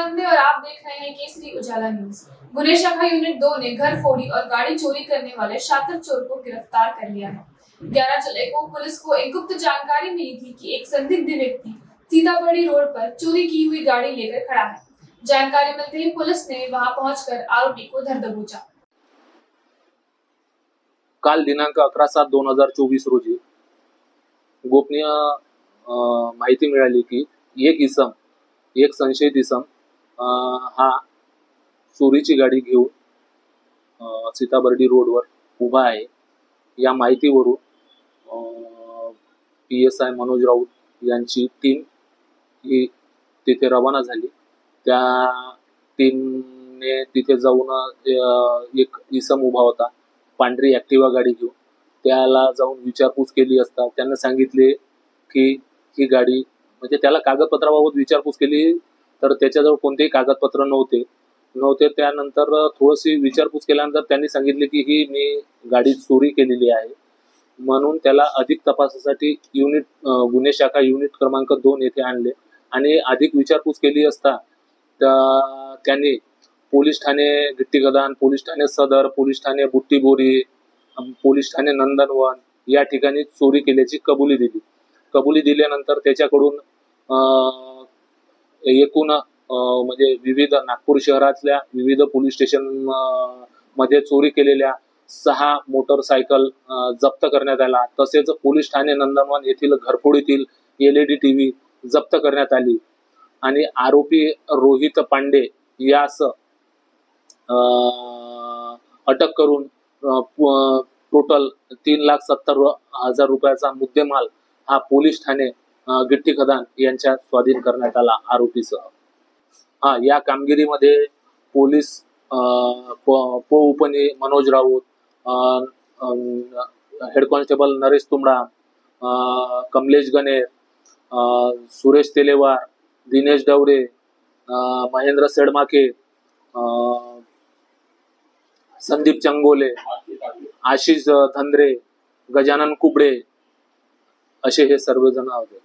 नमस्ते और आप देख रहे हैं केसरी उजाला न्यूज। गुने शाखा यूनिट 2 ने घर फोड़ी और गाड़ी चोरी करने वाले शातिर चोर को गिरफ्तार कर लिया है। 11 जुलाई को पुलिस को एक गुप्त जानकारी मिली थी कि एक संदिग्ध व्यक्ति सीताबड़ी रोड पर चोरी की हुई गाड़ी लेकर खड़ा है। जानकारी मिलते ही पुलिस ने वहां पहुंचकर आरोपी को धर दबोचा। काल दिनांक 11/7/2024 रोजी गोपनीय माहिती मिळाली की एक संशयित इसम हा चोरीची गाडी घेऊन सीताबर्डी रोडवर उभा आहे। या माहितीवरून PSI मनोज राऊत यांची टीम ही तिथे रवाना झाली। त्या टीमने तिथे जाऊन एक इसम उभा होता पांढरी ऍक्टिवा गाडी घेऊन, त्याला जाऊन विचारपूस केली असता त्यांना सांगितले की ही गाडी म्हणजे त्याला कागदपत्राबाबत विचारपूस केली तर त्याच्याजवळ कोणतेही कागदपत्र नव्हते। त्यानंतर थोडीशी विचारपूस केल्यानंतर त्यांनी सांगितले की ही मी गाडी चोरी केलेली आहे, म्हणून त्याला अधिक तपासासाठी गुन्हे शाखा युनिट क्रमांक 2 येथे आणले आणि अधिक विचारपूस केली असता त्यांनी पोलीस ठाणे गिट्टीगदान, पोलीस ठाणे सदर, पोलीस ठाणे बुट्टीबोरी, पोलीस ठाणे नंदनवन या ठिकाणी चोरी केल्याची कबुली दिली। कबुली दिल्यानंतर त्याच्याकडून एकूण म्हणजे विविध नागपूर शहरातल्या विविध पोलीस स्टेशन मध्ये चोरी केलेल्या 6 मोटरसायकल जप्त करण्यात आला। तसेच पोलीस ठाणे नंदनवन येथील घरफोडीतील LED TV जप्त करण्यात आली आणि आरोपी रोहित पांडे यास अटक करून टोटल 3,70,000 रुपयाचा मुद्देमाल हा पोलीस ठाणे गिट्टी खदान यांच्या स्वाधीन करण्यात आला आरोपीसह। या कामगिरीमध्ये पोलीस उपनी मनोज राऊत, हेड कॉन्स्टेबल नरेश तुंबडा, कमलेश गणेर, सुरेश तेलेवार, दिनेश डवरे, महेंद्र सेडमाके, संदीप चंगोले, आशिष धंद्रे, गजानन कुबडे असे हे सर्वजण होते।